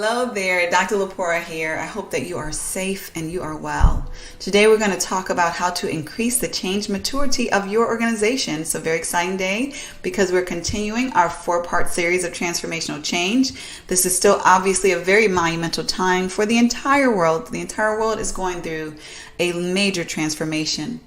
Hello there, Dr. Lepora here. I hope that you are safe and you are well. Today we're going to talk about how to increase the change maturity of your organization. It's a very exciting day because we're continuing our 4-part series of transformational change. This is still obviously a very monumental time for the entire world. The entire world is going through a major transformation.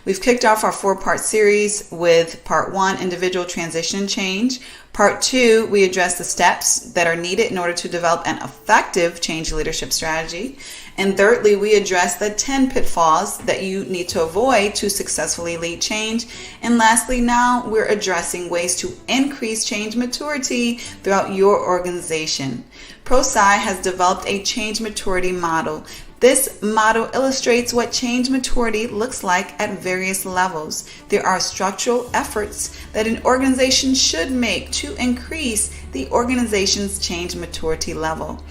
We've kicked off our 4-part series with part 1, individual transition change. Part 2, we address the steps that are needed in order to develop an effective change leadership strategy. And thirdly, we address the 10 pitfalls that you need to avoid to successfully lead change. And lastly, now we're addressing ways to increase change maturity throughout your organization. ProSci has developed a change maturity model. This model illustrates what change maturity looks like at various levels. There are structural efforts that an organization should make to increase the organization's change maturity level.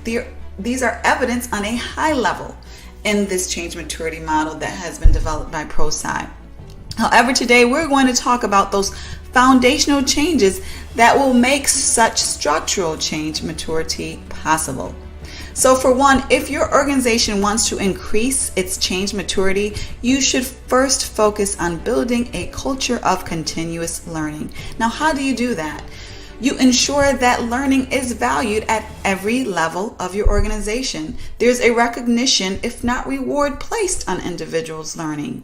These are evidenced on a high level in this change maturity model that has been developed by ProSci. However, today we're going to talk about those foundational changes that will make such structural change maturity possible. So for one, if your organization wants to increase its change maturity, you should first focus on building a culture of continuous learning. Now, how do you do that? You ensure that learning is valued at every level of your organization. There's a recognition, if not reward, placed on individuals' learning.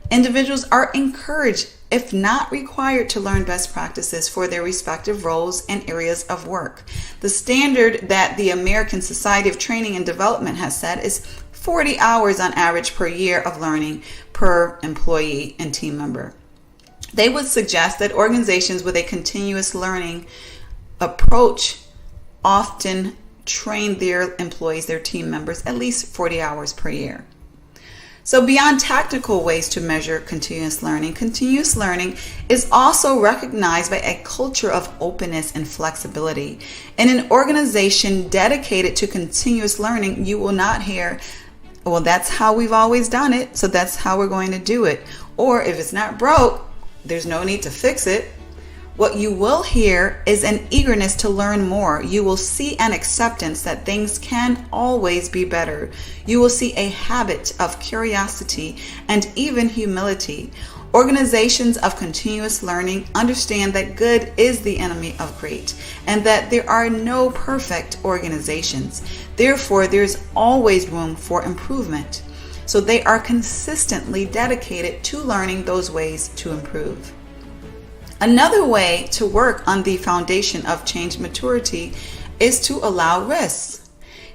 Individuals are encouraged, if not required, to learn best practices for their respective roles and areas of work. The standard that the American Society of Training and Development has set is 40 hours on average per year of learning per employee and team member. They would suggest that organizations with a continuous learning approach often train their employees, their team members, at least 40 hours per year. So beyond tactical ways to measure continuous learning is also recognized by a culture of openness and flexibility. In an organization dedicated to continuous learning, you will not hear, well, that's how we've always done it, so that's how we're going to do it. Or if it's not broke, there's no need to fix it. What you will hear is an eagerness to learn more. You will see an acceptance that things can always be better. You will see a habit of curiosity and even humility. Organizations of continuous learning understand that good is the enemy of great and that there are no perfect organizations. Therefore, there's always room for improvement. So they are consistently dedicated to learning those ways to improve. Another way to work on the foundation of change maturity is to allow risks.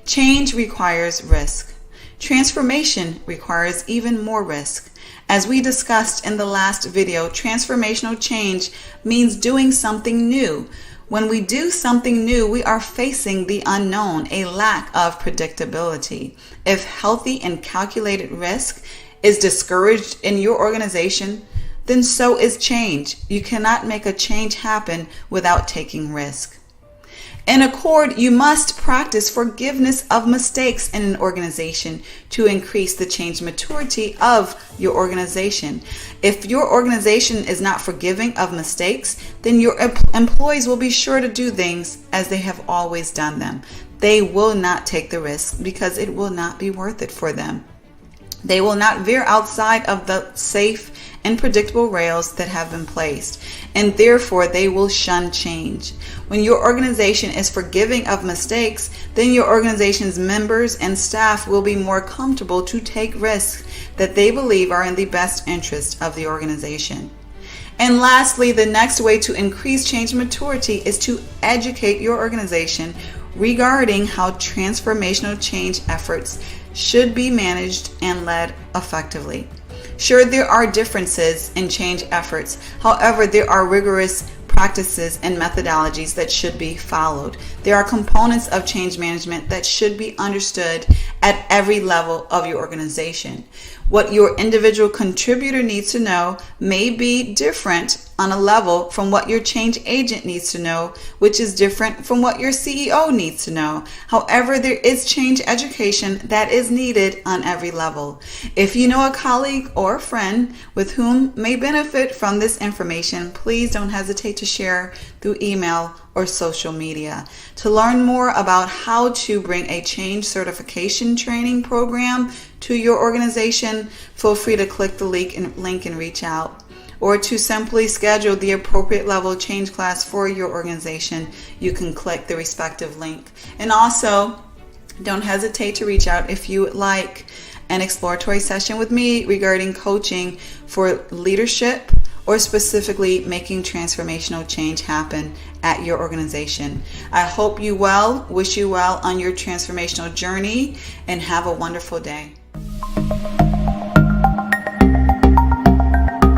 Change requires risk. Transformation requires even more risk. As we discussed in the last video, transformational change means doing something new. When we do something new, we are facing the unknown, a lack of predictability. If healthy and calculated risk is discouraged in your organization, then so is change. You cannot make a change happen without taking risk. In accord, you must practice forgiveness of mistakes in an organization to increase the change maturity of your organization. If your organization is not forgiving of mistakes, then your employees will be sure to do things as they have always done them. They will not take the risk because it will not be worth it for them. They will not veer outside of the safe and predictable rails that have been placed, and therefore they will shun change. When your organization is forgiving of mistakes, then your organization's members and staff will be more comfortable to take risks that they believe are in the best interest of the organization. And lastly, the next way to increase change maturity is to educate your organization regarding how transformational change efforts should be managed and led effectively. Sure, there are differences in change efforts. However, there are rigorous practices and methodologies that should be followed. There are components of change management that should be understood at every level of your organization. What your individual contributor needs to know may be different on a level from what your change agent needs to know, which is different from what your CEO needs to know. However, there is change education that is needed on every level. If you know a colleague or a friend with whom may benefit from this information, please don't hesitate to share through email or social media. To learn more about how to bring a change certification training program to your organization, feel free to click the link and reach out. Or to simply schedule the appropriate level change class for your organization, you can click the respective link. And also, don't hesitate to reach out if you would like an exploratory session with me regarding coaching for leadership or specifically making transformational change happen at your organization. I hope you well, wish you well on your transformational journey, and have a wonderful day.